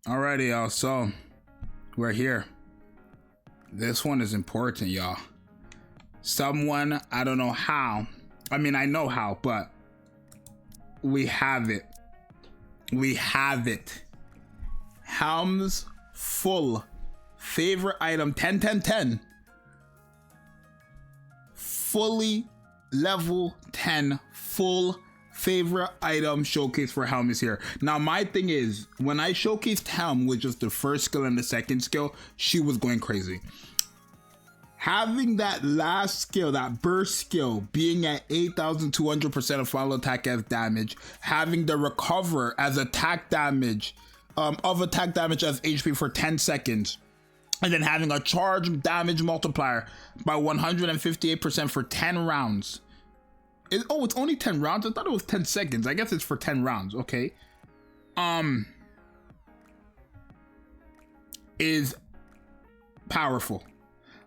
Alrighty, y'all. So we're here. This one is important, y'all. Someone, I don't know how. I mean, I know how, but we have it. We have it. Helm's full favorite item 10. Fully level 10 full favorite item showcase for Helm is here. Now my thing is, when I showcased Helm with just the first skill and the second skill, she was going crazy. Having that last skill, that burst skill, being at 8,200% of follow attack as damage, having the recover as attack damage, of attack damage as HP for 10 seconds, and then having a charge damage multiplier by 158% for 10 rounds. It's only 10 rounds? I thought it was 10 seconds. I guess it's for 10 rounds, okay. Is powerful.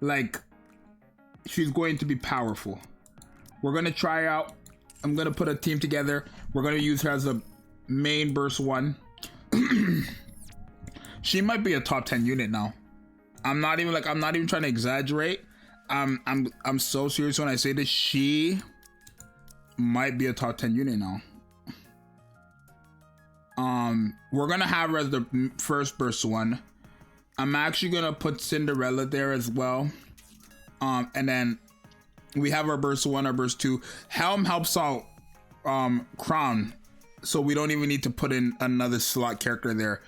Like, she's going to be powerful. We're gonna try out, I'm gonna put a team together. We're gonna use her as a main burst one. She might be a top 10 unit now. I'm not even trying to exaggerate. I'm so serious when I say this. She might be a top 10 unit now. We're gonna have her as the first burst one. I'm actually gonna put Cinderella there as well. And then we have our burst 1, our burst 2. Helm helps out Crown, so we don't even need to put in another slot character there.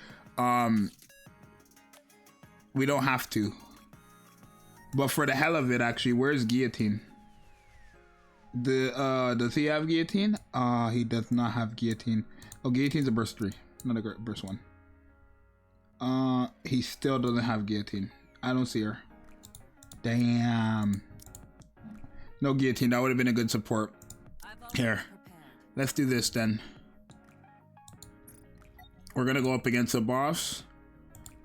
We don't have to. But for the hell of it, actually, where's Guillotine? Does he have Guillotine? He does not have Guillotine. Oh, Guillotine's a burst 3, not a burst 1. He still doesn't have Guillotine. I don't see her. Damn. No Guillotine. That would have been a good support. Here, let's do this then. We're gonna go up against a boss.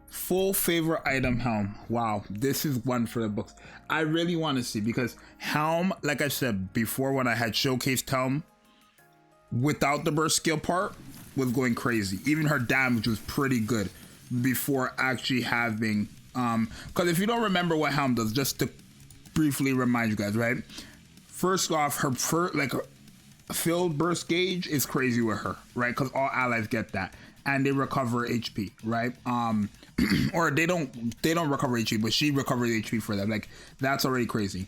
Full favorite item Helm. Wow, this is one for the books. I really want to see, because Helm, like I said before when I had showcased Helm, without the burst skill part, was going crazy. Even her damage was pretty good before actually having because if you don't remember what Helm does, just to briefly remind you guys, right? First off, her filled burst gauge is crazy with her, right? Because all allies get that, and they recover HP, right? Or they don't recover HP, but she recovers HP for them. Like, that's already crazy.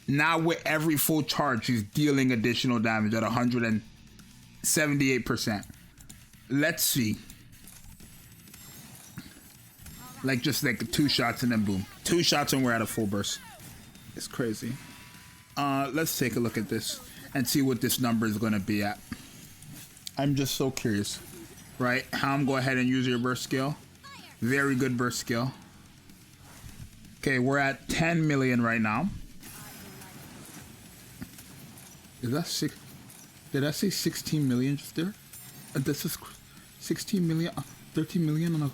Now with every full charge, she's dealing additional damage at 178%. Let's see. Like, just like 2 shots and then boom. 2 shots and we're at a full burst. It's crazy. Let's take a look at this and see what this number is going to be at. I'm just so curious. Right? Helm, go ahead and use your burst skill. Very good burst skill. Okay, we're at 10 million right now. Is that 6? Did I say 16 million just there? This is 16 million, 13 million on a...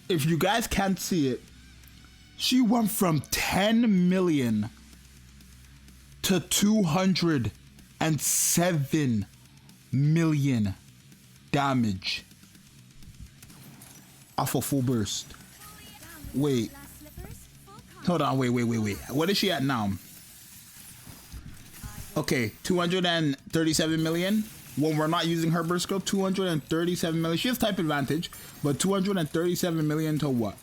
If you guys can't see it, she went from 10 million to 207 million damage off a full burst. Wait. Hold on, wait. What is she at now? Okay, 237 million. When we're not using her burst skill, 237 million. She has type advantage, but 237 million to what?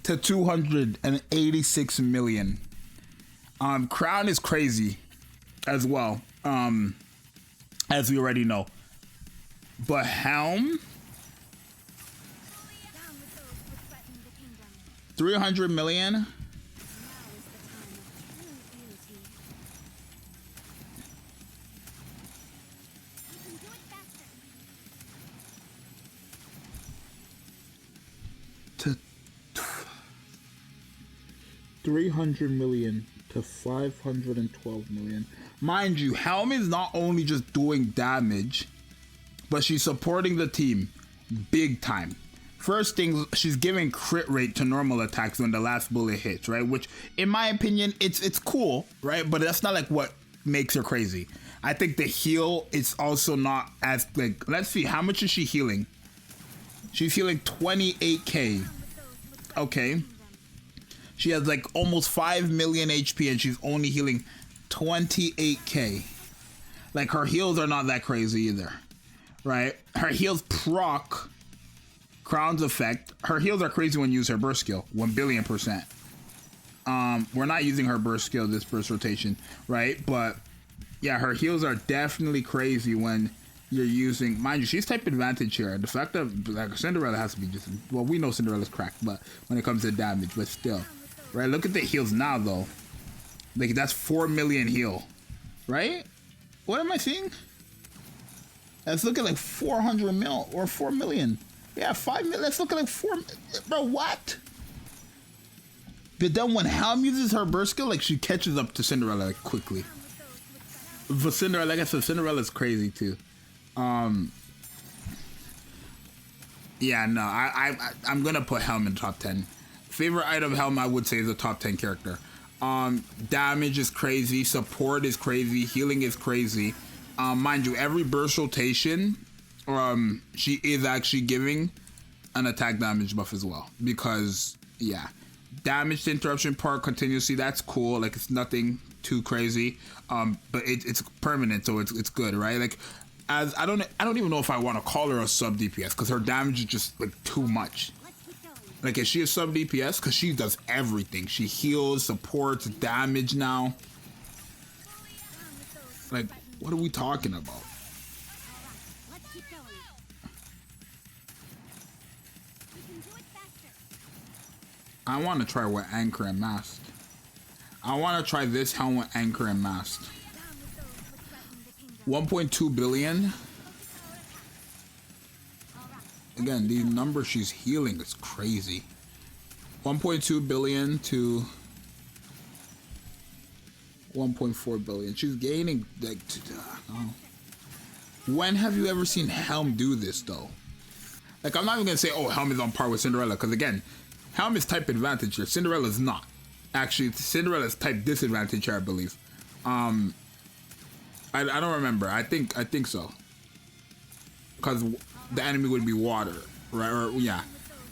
To 286 million. Crown is crazy as well, as we already know. But Helm, 300 million. To 300 million to 512 million. Mind you, Helm is not only just doing damage, but she's supporting the team big time. first thing, she's giving crit rate to normal attacks when the last bullet hits, right? Which, in my opinion, it's cool, right? But that's not like what makes her crazy. I think the heal is also not as like. Let's see, how much is she healing? She's healing 28k. Okay. She has like almost 5 million HP and she's only healing 28k. Like her heals are not that crazy either, right? Her heals proc Crown's effect. Her heals are crazy when you use her burst skill, 1,000,000,000%. We're not using her burst skill this burst rotation, right? But yeah, her heals are definitely crazy when you're using, mind you, she's type advantage here. The fact that like Cinderella has to be just, well, we know Cinderella's cracked, but when it comes to damage, but still, right? Look at the heals now though. Like that's 4 million heal, right? What am I seeing? Let's look at like 400 mil or 4 million. Yeah, 5 million. Let's look at like 4. Bro, what? But then when Helm uses her burst skill, like she catches up to Cinderella like quickly. For Cinderella, like I said, Cinderella's crazy too. Yeah, no, I'm gonna put Helm in top 10. Favorite item Helm, I would say, is a top 10 character. Damage is crazy, support is crazy, healing is crazy. Mind you, every burst rotation, she is actually giving an attack damage buff as well. Because, yeah, damage to interruption part continuously, that's cool. Like, it's nothing too crazy. But it's permanent, so it's good, right? Like, as I don't even know if I want to call her a sub DPS because her damage is just like too much. Like, is she a sub DPS? Because she does everything. She heals, supports, damage now. Like, what are we talking about? I want to try with Anchor and Mast. I want to try this Helm with Anchor and Mast. 1.2 billion. Again, these numbers she's healing is crazy. 1.2 billion to 1.4 billion. She's gaining like. When have you ever seen Helm do this though? Like, I'm not even gonna say, oh, Helm is on par with Cinderella, because again, Helm is type advantage here. Cinderella's not. Actually, Cinderella's type disadvantage here, I believe. I don't remember. I think so. Because the enemy would be water, right? Or yeah.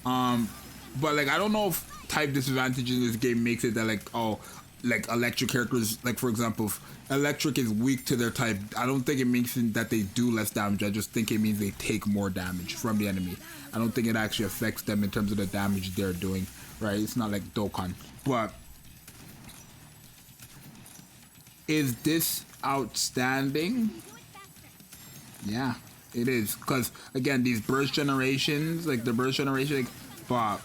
But like, I don't know if type disadvantage in this game makes it that like, oh, like electric characters, like for example, if electric is weak to their type, I don't think it means that they do less damage. I just think it means they take more damage from the enemy. I don't think it actually affects them in terms of the damage they're doing, right? It's not like Dokkan. But is this outstanding? Yeah, it is. Because again, these burst generations, like the burst generation, like, but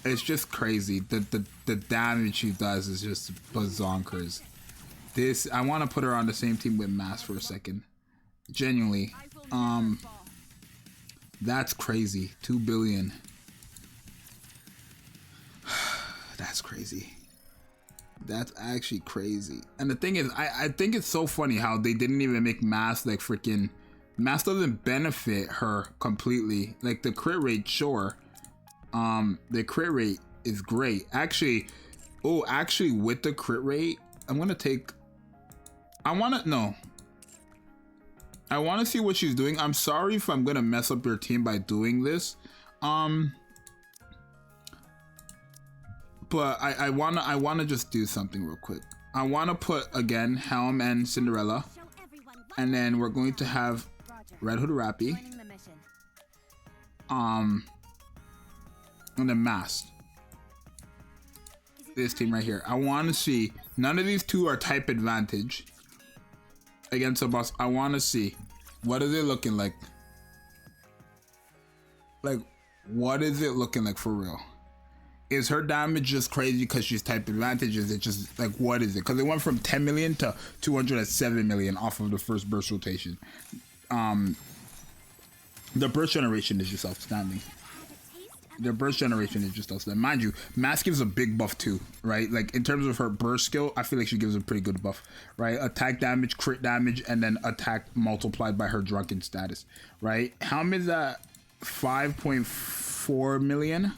it's just crazy. The damage she does is just bazonkers. This, I want to put her on the same team with Mass for a second. Genuinely. That's crazy. 2 billion. That's crazy. That's actually crazy. And the thing is, I think it's so funny how they didn't even make Mass like freaking. Mass doesn't benefit her completely. Like the crit rate, sure. The crit rate is great. Actually, with the crit rate, I'm gonna take. I want to see what she's doing. I'm sorry if I'm gonna mess up your team by doing this. But I wanna just do something real quick. I wanna put again Helm and Cinderella, and then we're going to have Red Hood Rappy, and then Mask. This team right here. I want to see. None of these two are type advantage against a boss. I want to see. What is it looking like? Like, what is it looking like for real? Is her damage just crazy because she's type advantage? Is it just like, what is it? Because it went from 10 million to 207 million off of the first burst rotation. The burst generation is just outstanding. Their burst generation is just outstanding. Mind you, Mask gives a big buff too, right? Like in terms of her burst skill, I feel like she gives a pretty good buff, right? Attack damage, crit damage, and then attack multiplied by her drunken status, right? Helm is at 5.4 504 million.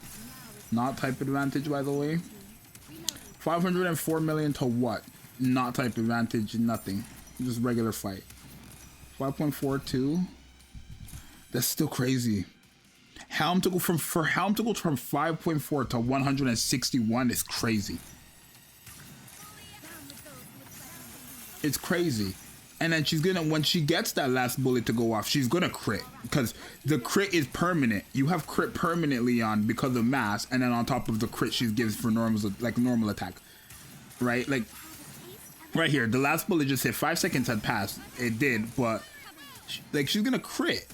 Not type advantage, by the way. 504 million to what? Not type advantage, nothing. Just regular fight. 5.42. That's still crazy. Helm to go from 5.4 to 161 is crazy. It's crazy. And then she's gonna, when she gets that last bullet to go off, she's gonna crit, because the crit is permanent. You have crit permanently on because of mass, and then on top of the crit she gives for normal, like normal attack, right? Like right here, the last bullet just hit. 5 seconds had passed. It did, but like she's gonna crit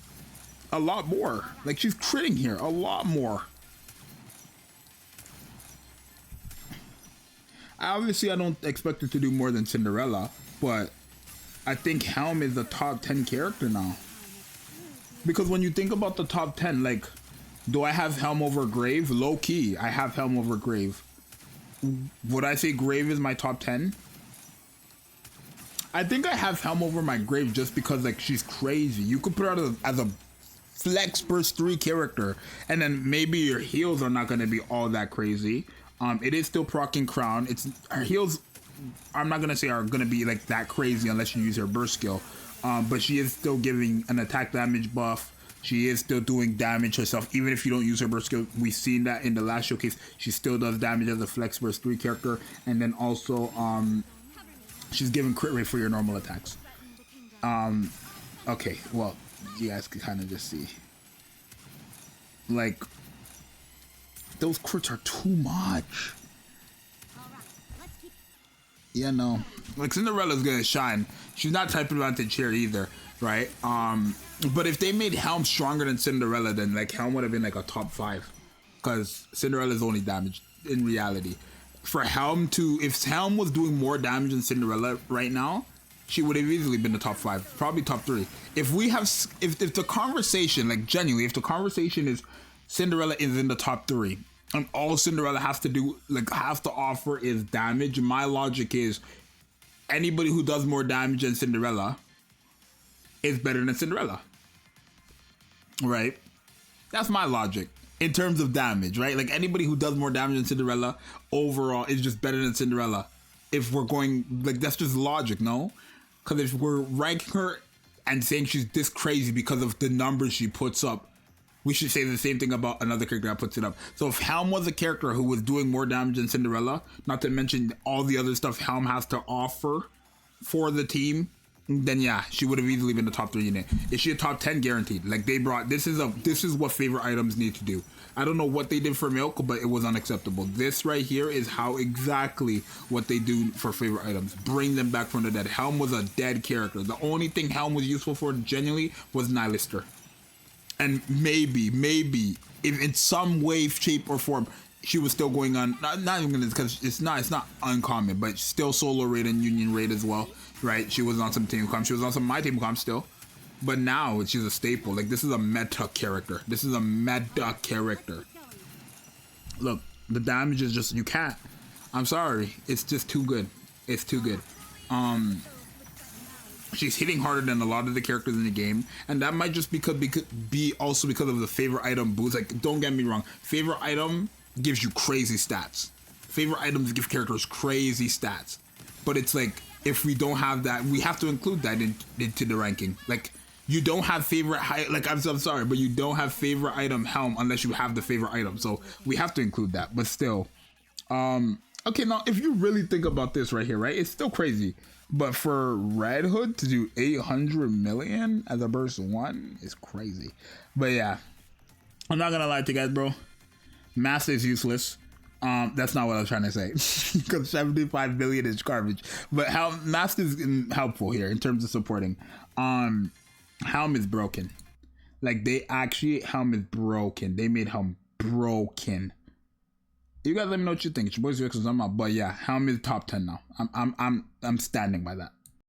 a lot more. Like she's critting here a lot more. Obviously, I don't expect her to do more than Cinderella, but I think Helm is the top 10 character now. Because when you think about the top 10, like, do I have Helm over Grave? Low key, I have Helm over Grave. Would I say Grave is my top 10? I think I have Helm over my Grave just because, like, she's crazy. You could put her as a flex burst 3 character, and then maybe your heals are not going to be all that crazy. It is still proccing Crown. Her heals, I'm not gonna say are gonna be like that crazy unless you use her burst skill, but she is still giving an attack damage buff. She is still doing damage herself, even if you don't use her burst skill. We've seen that in the last showcase. She still does damage as a flex burst 3 character, and then also she's giving crit rate for your normal attacks. Okay, well, you guys can kind of just see, like, those crits are too much. Yeah, no. Like, Cinderella's gonna shine. She's not type advantage here either, right? But if they made Helm stronger than Cinderella, then like Helm would have been like a top 5, because Cinderella's only damaged in reality. For Helm to, if Helm was doing more damage than Cinderella right now, she would have easily been the top 5, probably top 3. If we have, if the conversation, like genuinely, if the conversation is Cinderella is in the top 3, and all Cinderella has to do, like, has to offer is damage, my logic is anybody who does more damage than Cinderella is better than Cinderella, right? That's my logic in terms of damage, right? Like, anybody who does more damage than Cinderella overall is just better than Cinderella. If we're going, like, that's just logic, no? Because if we're ranking her and saying she's this crazy because of the numbers she puts up, we should say the same thing about another character that puts it up. So if Helm was a character who was doing more damage than Cinderella, not to mention all the other stuff Helm has to offer for the team, then yeah, she would have easily been the top 3 unit. Is she a top 10? Guaranteed. Like, they brought, this is what favorite items need to do. I don't know what they did for Milk, but it was unacceptable. This right here is how exactly what they do for favorite items. Bring them back from the dead. Helm was a dead character. The only thing Helm was useful for genuinely was Nihilister. And maybe, if in some way, shape, or form, she was still going on, not even gonna, because it's not uncommon, but still solo raid and union raid as well, right? She was on some team comp, she was on some my team comp still, but now she's a staple. Like, this is a meta character. This is a meta character. Look, the damage is just, you can't. I'm sorry, it's just too good. It's too good. She's hitting harder than a lot of the characters in the game, and that might just be also because of the favorite item boost. Like, don't get me wrong, favorite item gives you crazy stats. Favorite items give characters crazy stats, but it's like, if we don't have that, we have to include that into the ranking. Like, you don't have favorite, like, I'm sorry, but you don't have favorite item Helm unless you have the favorite item, so we have to include that. But still, okay, now if you really think about this right here, right, it's still crazy. But for Red Hood to do 800 million as a burst 1 is crazy. But yeah, I'm not gonna lie to you guys, bro. Mass is useless. That's not what I was trying to say, because 75 billion is garbage. But Mass is helpful here in terms of supporting. Helm is broken. Like, Helm is broken. They made Helm broken. You guys let me know what you think. It's your boy Zxous, I'm out. But yeah, Helm is top 10 now. I'm standing by that.